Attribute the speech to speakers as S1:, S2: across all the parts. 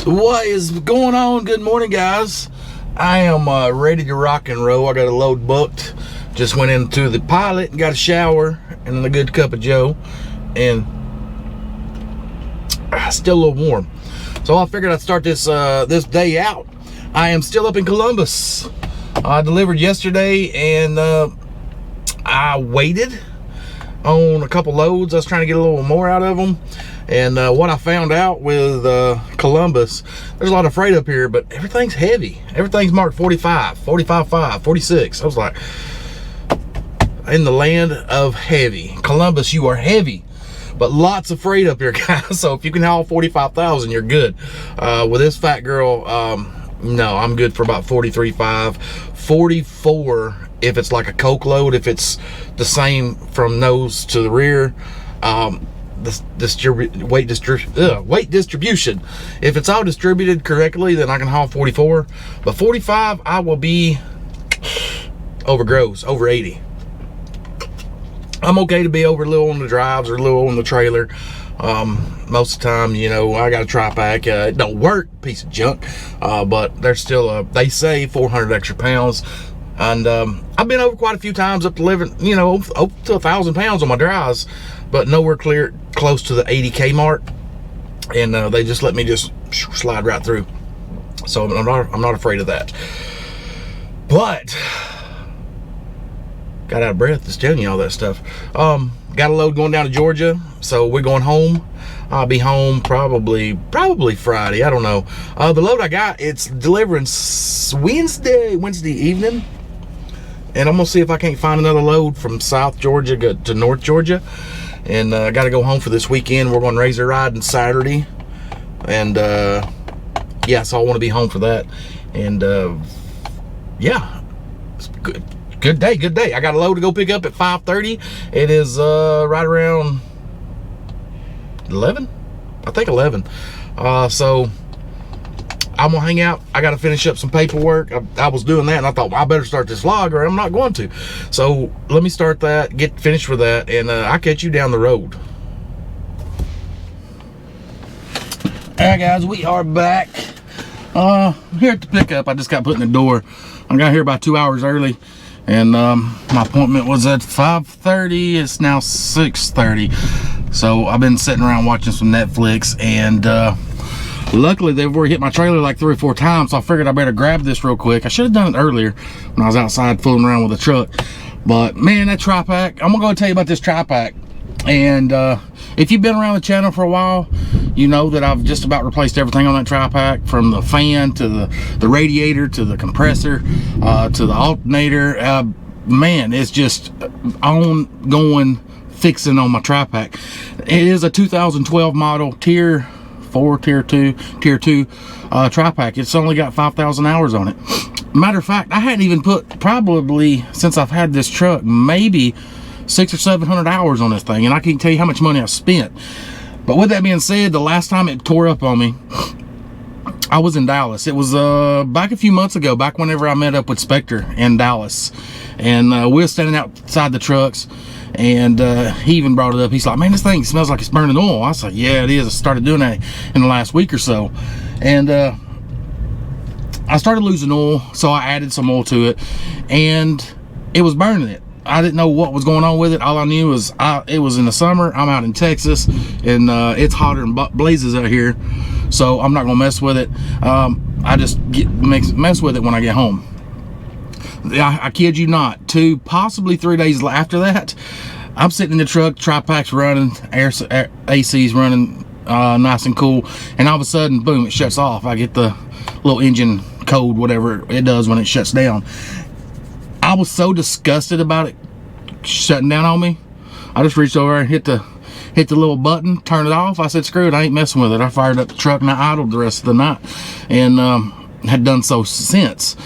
S1: What is going on? Good morning, guys. I am ready to rock and roll. I got a load booked. Just went into the pilot and got a shower and a good cup of joe, and still a little warm. So I figured I'd start this this day out. I am still up in Columbus. I delivered yesterday, and I waited on a couple loads. I was trying to get a little more out of them. And what I found out with Columbus, there's a lot of freight up here, but everything's heavy. Everything's marked 45, 45.5, 46. I was like, in the land of heavy. Columbus, you are heavy, but lots of freight up here, guys. So if you can haul 45,000, you're good. With this fat girl, no, I'm good for about 43.5, 44 if it's like a coke load, if it's the same from nose to the rear. Weight distribution, if it's all distributed correctly, then I can haul 44, but 45 I will be over gross, over 80. I'm okay to be over a little on the drives or a little on the trailer. Most of the time, you know, I got a TriPac. It don't work, piece of junk, but there's still they say 400 extra pounds. And I've been over quite a few times, up to living, you know, up to 1,000 pounds on my drives, but nowhere close to the 80K mark. And they just let me just slide right through. So I'm not afraid of that. But got out of breath just telling you all that stuff. Got a load going down to Georgia, so we're going home. I'll be home probably Friday. I don't know. The load I got, it's delivering Wednesday evening. And I'm gonna see if I can't find another load from South Georgia to North Georgia. And I gotta go home for this weekend. We're going razor riding Saturday. And yeah, so I wanna be home for that. And yeah, it's good day. I got a load to go pick up at 5:30. It is right around 11, I think 11. So I'm gonna hang out. I gotta finish up some paperwork. I was doing that, and I thought, well, I better start this vlog or I'm not going to. So let me start that, get finished with that, and I'll catch you down the road. Alright, guys, we are back. Here at the pickup. I just got put in the door. I got here about 2 hours early, and my appointment was at 5:30. It's now 6:30. So I've been sitting around watching some Netflix, and luckily they've already hit my trailer like 3 or 4 times, so I figured I better grab this real quick. I should have done it earlier when I was outside fooling around with the truck. But man, that TriPac, I'm gonna go tell you about this TriPac. And if you've been around the channel for a while, you know that I've just about replaced everything on that TriPac, from the fan to the radiator to the compressor to the alternator. Man, it's just ongoing fixing on my TriPac. It is a 2012 model, tier 2 TriPac. It's only got 5,000 hours on it. Matter of fact, I hadn't even put, probably since I've had this truck, maybe 600 or 700 hours on this thing, and I can't tell you how much money I've spent. But with that being said, the last time it tore up on me, I was in Dallas. It was back a few months ago, back whenever I met up with Spectre in Dallas, and we were standing outside the trucks, and he even brought it up. He's like, man, this thing smells like it's burning oil. I said, yeah, it is. I started doing that in the last week or so, and I started losing oil, so I added some oil to it, and it was burning it. I didn't know what was going on with it. All I knew was it was in the summer. I'm out in Texas, and it's hotter than blazes out here, so I'm not gonna mess with it. I just mess with it when I get home. I kid you not, 2, possibly 3 days after that, I'm sitting in the truck, TriPac's running, AC's running nice and cool, and all of a sudden, boom, it shuts off. I get the little engine code, whatever it does when it shuts down. I was so disgusted about it shutting down on me. I just reached over and hit the little button, turn it off. I said, screw it, I ain't messing with it. I fired up the truck and I idled the rest of the night, and had done so since.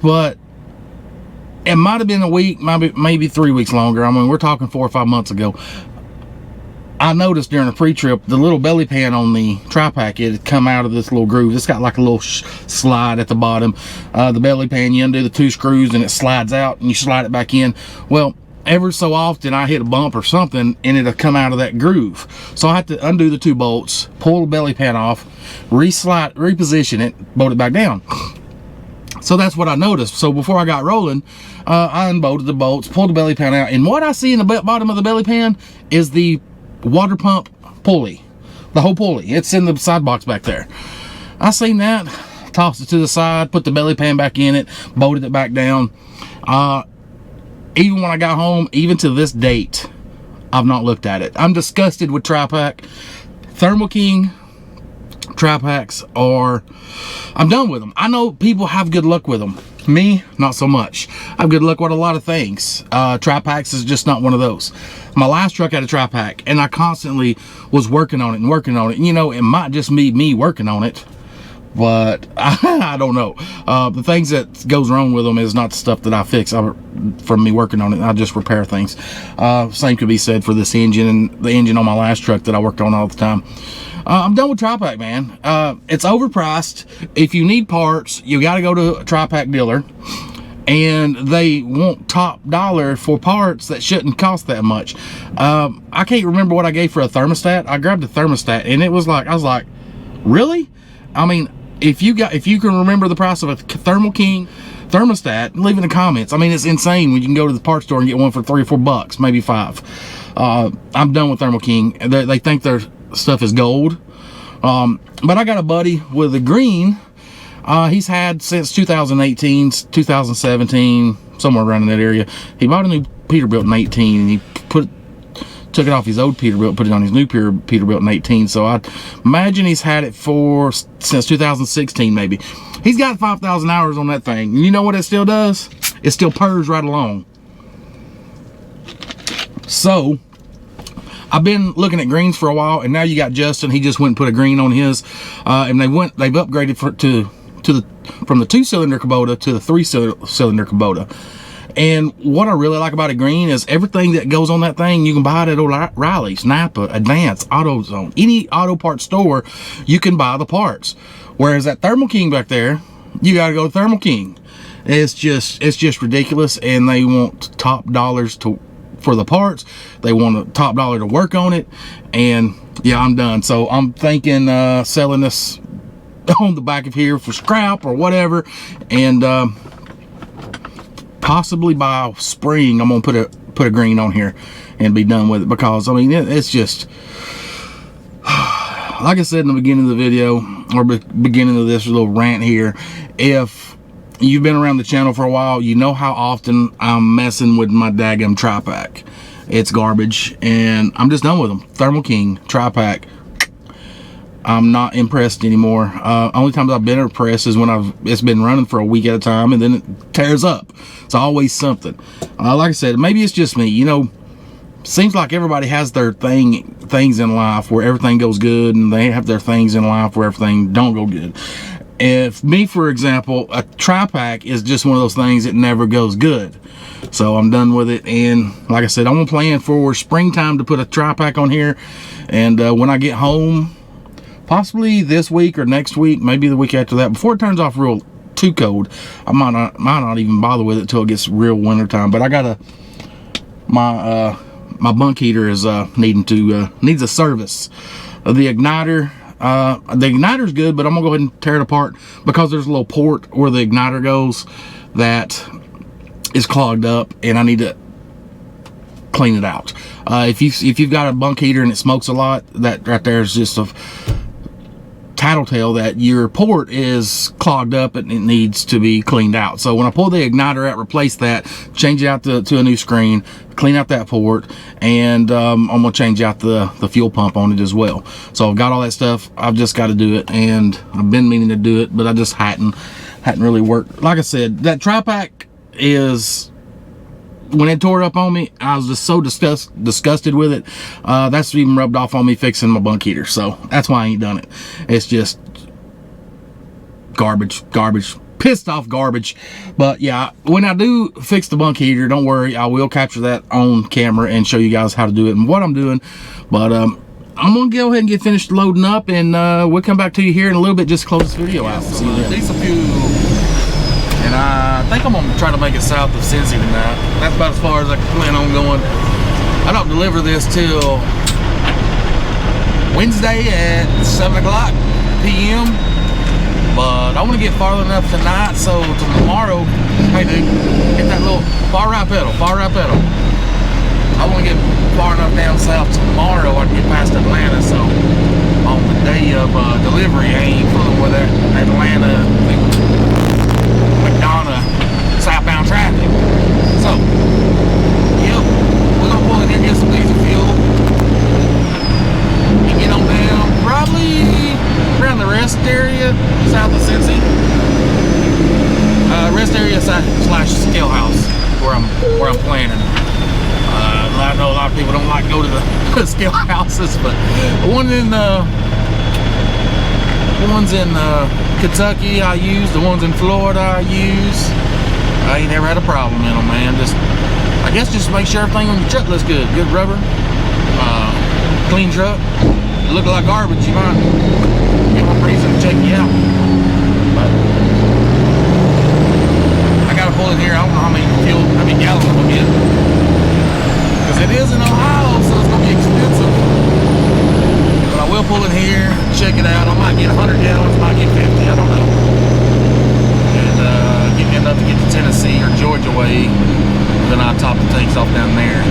S1: But it might have been a week, maybe 3 weeks longer. I mean, we're talking 4 or 5 months ago. I noticed during a pre-trip, the little belly pan on the TriPac, it had come out of this little groove. It's got like a little slide at the bottom. The belly pan, you undo the 2 screws and it slides out, and you slide it back in. Well, ever so often I hit a bump or something and it'll come out of that groove. So I have to undo the 2 bolts, pull the belly pan off, reposition it, bolt it back down. So that's what I noticed. So before I got rolling, I unbolted the bolts, pulled the belly pan out, and what I see in the bottom of the belly pan is the water pump pulley, the whole pulley. It's in the side box back there. I seen that, tossed it to the side, put the belly pan back in it, bolted it back down. Even when I got home, even to this date, I've not looked at it. I'm disgusted with TriPac. Thermo King Tri-Pacs are, I'm done with them. I know people have good luck with them. Me, not so much. I have good luck with a lot of things. Tri-Pacs is just not one of those. My last truck had a Tri-Pac, and I constantly was working on it and working on it. And, you know, it might just be me working on it, but I don't know. The things that goes wrong with them is not the stuff that I fix from me working on it. I just repair things. Same could be said for this engine and the engine on my last truck that I worked on all the time. I'm done with TriPac, man. It's overpriced. If you need parts, you got to go to a TriPac dealer, and they want top dollar for parts that shouldn't cost that much. I can't remember what I gave for a thermostat. I grabbed a thermostat, and it was like, I was like, really? I mean, if you can remember the price of a Thermo King thermostat, leave in the comments. I mean, it's insane when you can go to the parts store and get one for $3 or $4, maybe $5. I'm done with Thermo King. They think their stuff is gold. But I got a buddy with a green. He's had since 2018, 2017, somewhere around in that area. He bought a new Peterbilt in 18, and he took it off his old Peterbilt, put it on his new Peterbilt in 18. So I imagine he's had it since 2016, maybe. He's got 5,000 hours on that thing. You know what it still does? It still purrs right along. So I've been looking at greens for a while, and now you got Justin. He just went and put a green on his, and they've upgraded from the 2-cylinder Kubota to the 3-cylinder Kubota. And what I really like about a green is everything that goes on that thing, you can buy it at O'Reilly's, Napa, Advance, AutoZone, any auto parts store, you can buy the parts. Whereas that Thermo King back there, you got to go to Thermo King. It's just ridiculous, and they want top dollars for the parts. They want a top dollar to work on it, and yeah, I'm done. So I'm thinking selling this on the back of here for scrap or whatever, and possibly by spring I'm gonna put a green on here and be done with it, because I mean it's just like I said in the beginning of the video, or beginning of this little rant here, if you've been around the channel for a while, you know how often I'm messing with my daggum Tri-Pac. It's garbage, and I'm just done with them. Thermo King Tri-Pac, I'm not impressed anymore. Only times I've been impressed is when it's been running for a week at a time, and then it tears up. It's always something. Like I said, maybe it's just me. You know, seems like everybody has their things in life where everything goes good, and they have their things in life where everything don't go good. If me, for example, a Tri-Pac is just one of those things that never goes good. So I'm done with it, and like I said, I'm gonna plan for springtime to put a Tri-Pac on here, and when I get home, possibly this week or next week, maybe the week after that, before it turns off too cold, I might not even bother with it till it gets real winter time. But I got my bunk heater is needs a service. The igniter's good, but I'm gonna go ahead and tear it apart, because there's a little port where the igniter goes that is clogged up, and I need to clean it out. If you've got a bunk heater and it smokes a lot, that right there is just a tattletale that your port is clogged up and it needs to be cleaned out. So when I pull the igniter out, replace that, change it out to a new screen, clean out that port, and I'm gonna change out the fuel pump on it as well. So I've got all that stuff. I've just got to do it, and I've been meaning to do it, but I just hadn't really worked. Like I said, that Tri-Pac is, when it tore up on me, I was just so disgusted with it. That's even rubbed off on me fixing my bunk heater. So that's why I ain't done it. It's just garbage, pissed off garbage. But yeah, when I do fix the bunk heater, don't worry, I will capture that on camera and show you guys how to do it and what I'm doing. But I'm gonna go ahead and get finished loading up, and we'll come back to you here in a little bit, just close this video out.
S2: So, diesel fuel, and
S1: I think I'm gonna try to make it south of Cincy tonight. That's about as far as I plan on going. I don't deliver this till Wednesday at 7 o'clock p.m. But I want to get farther enough tonight, so tomorrow, hey dude, hit that little far right pedal, far right pedal. I want to get far enough down south tomorrow I can get past Atlanta, so on the day of delivery I ain't fooling with that Atlanta, McDonough, southbound traffic. So, yep, we're gonna pull in here and get some diesel fuel and get on down, probably around the rest area south of Cincy. Rest area slash scale house where I'm planning. I know a lot of people don't like to go to the scale houses, but the ones in Kentucky I use, the ones in Florida I use. I ain't never had a problem in them, man. I guess just make sure everything on the truck looks good. Good rubber, clean truck. It look like garbage, you might give them a reason to check you out. But I gotta pull in here. I don't know how many gallons I'm gonna get. Because it is in Ohio, so it's gonna be expensive. But I will pull in here, check it out. I might get 100 gallons, might get 50, I don't know. And get me enough to get to Tennessee or Georgia way. And then I'll top the tanks off down there.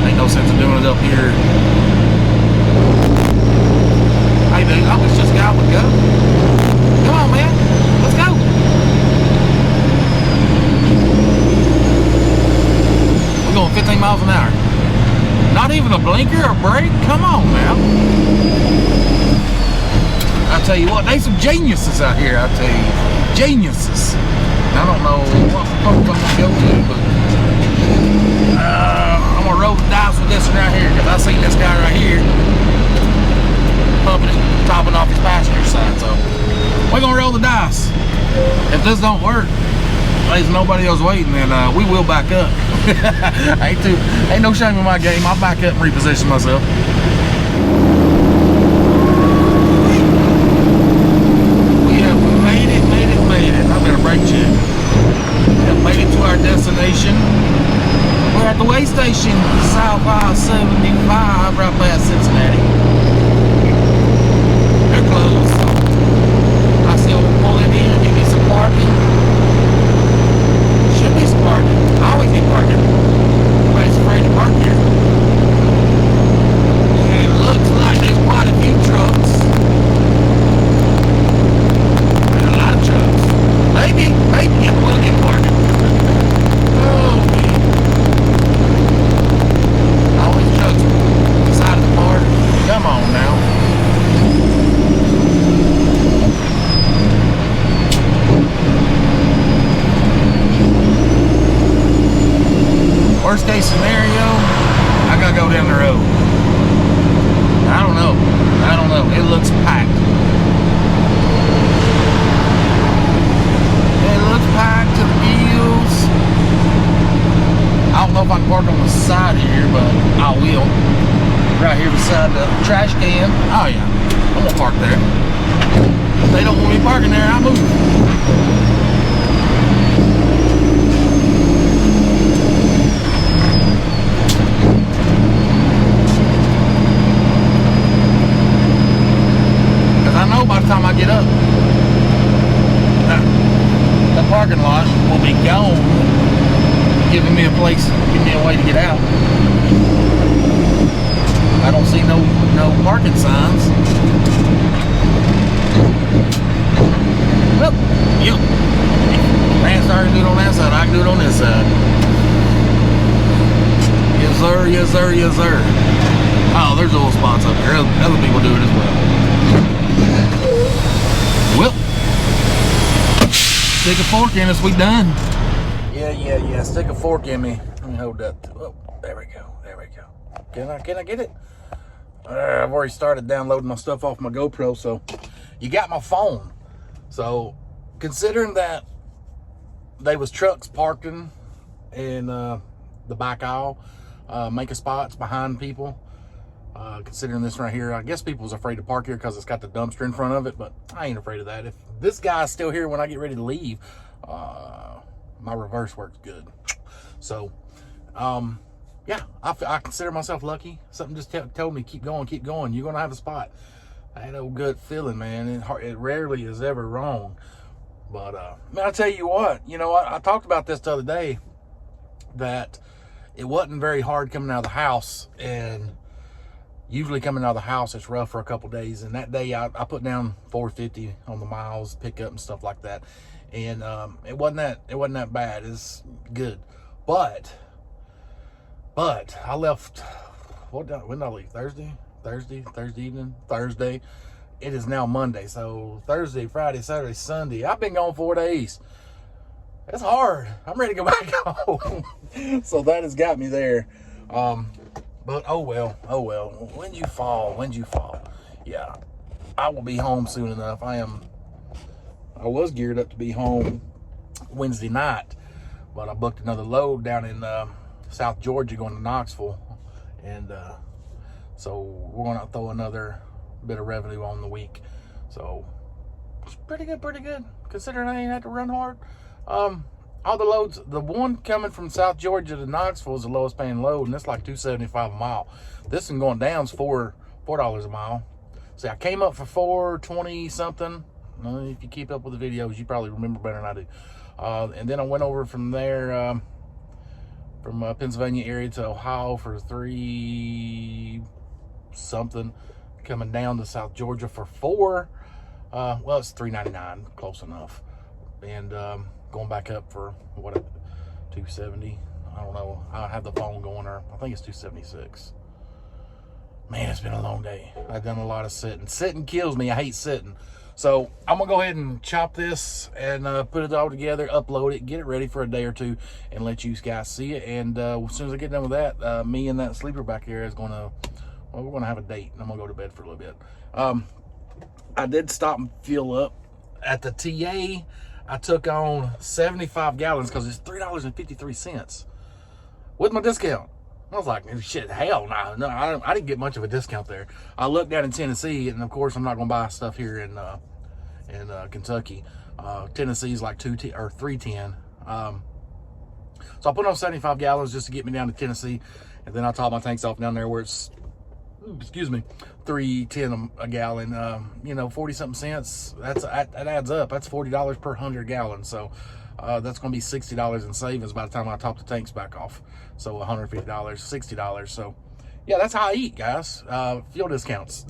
S1: Ain't no sense of doing it up here. Hey dude, I wish this guy would go. Come on, man. Let's go. We're going 15 miles an hour. Not even a blinker or brake? Come on now. I tell you what, there's some geniuses out here, I tell you. Geniuses. I don't know what I'm gonna go to, but I'm gonna roll the dice with this one right here, because I seen this guy right here pumping it, topping off his passenger side. So we're gonna roll the dice. If this don't work, there's nobody else waiting, and we will back up. Ain't no shame in my game. I'll back up and reposition myself. We have made it. I better brake check. We have made it to our destination. We're at the way station, South I-75, right past Cincinnati. They're closed. I still pull in here and give me some parking. Should be some parking. I always need parking. Nobody's afraid to park here. And it looks like there's quite a few trucks. And a lot of trucks. Maybe we'll get parking. Oh man. Always trucks beside the park. Come on now. Worst case scenario, I gotta go down the road. I don't know. It looks packed. It looks packed to the gills. I don't know if I can park on the side here, but I will. Right here beside the trash can. Oh yeah, I'm gonna park there. If they don't want me parking there, I'll move. By the time I get up, the parking lot will be gone, giving me a way to get out. I don't see no parking signs. Well, yep. Man started to do it on that side, I can do it on this side. Yes sir, yes sir, yes sir. Oh, there's little spots up here. Other people do it as well. Well, stick a fork in us, we done. Yeah, stick a fork in me. Let me hold that. Oh, there we go. Can I get it? I've already started downloading my stuff off my GoPro, so you got my phone. So, considering that they was trucks parking in the back aisle, making spots behind people, considering this right here, I guess people was afraid to park here because it's got the dumpster in front of it, but I ain't afraid of that. If this guy's still here when I get ready to leave, My reverse works good. So, yeah, I consider myself lucky. Something just told me, keep going, keep going. You're going to have a spot. I had a good feeling, man. It rarely is ever wrong. But, man, I'll tell you what, you know, I talked about this the other day, that it wasn't very hard coming out of the house. And usually coming out of the house, it's rough for a couple days. And that day I put down 450 on the miles, pickup and stuff like that. And it wasn't that bad. It's good. But I left, when did I leave? Thursday evening, Thursday. It is now Monday. So Thursday, Friday, Saturday, Sunday. I've been gone 4 days. It's hard. I'm ready to go back home. So that has got me there. But oh well. When you fall. Yeah, I will be home soon enough. I was geared up to be home Wednesday night, but I booked another load down in South Georgia going to Knoxville, and so we're going to throw another bit of revenue on the week. So it's pretty good considering I ain't had to run hard. All the loads, the one coming from South Georgia to Knoxville is the lowest paying load, and it's like $2.75 a mile. This one going down is $4 a mile. See, I came up for $4.20 something. If you keep up with the videos, you probably remember better than I do. And then I went over from there, from Pennsylvania area to Ohio for $3 something, coming down to South Georgia for $4. Well, it's $3.99, close enough. And going back up for what, $2.70? I don't know. I have the phone going, or I think it's $2.76. Man, it's been a long day. I've done a lot of sitting. Sitting kills me. I hate sitting. So I'm gonna go ahead and chop this and put it all together, upload it, get it ready for a day or two, and let you guys see it. And as soon as I get done with that, me and that sleeper back here is gonna, well, we're gonna have a date, and I'm gonna go to bed for a little bit. I did stop and fuel up at the TA. I took on 75 gallons because it's $3.53 with my discount. I was like, shit, hell no. I didn't get much of a discount there. I looked down in Tennessee, and of course I'm not gonna buy stuff here in Kentucky. Tennessee's like $3.10. So I put on 75 gallons just to get me down to Tennessee, and then I top my tanks off down there where it's, $3.10 a gallon. You know, 40 something cents. That adds up. That's $40 per 100 gallons. So that's going to be $60 in savings by the time I top the tanks back off. So $150, $60. So yeah, that's how I eat, guys. Fuel discounts.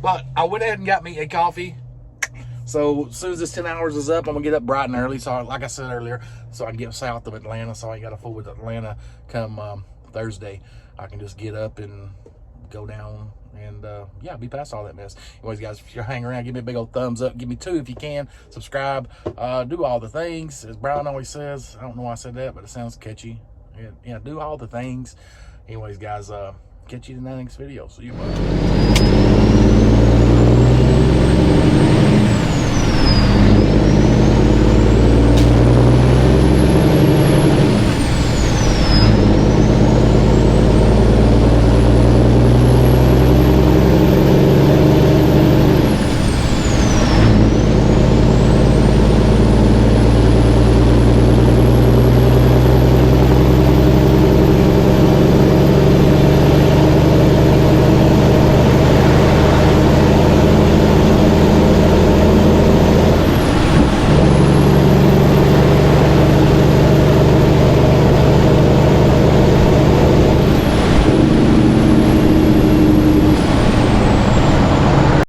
S1: But I went ahead and got me a coffee. So as soon as this 10 hours is up, I'm gonna get up bright and early. So like I said earlier, so I can get south of Atlanta. So I got to fool with Atlanta come Thursday. I can just get up and go down and yeah, be past all that mess. Anyways, guys, if you're hanging around, give me a big old thumbs up. Give me 2 if you can. Subscribe. Do all the things, as Brian always says. I don't know why I said that, but it sounds catchy. Yeah, do all the things. Anyways, guys, catch you in the next video. See you. Bye.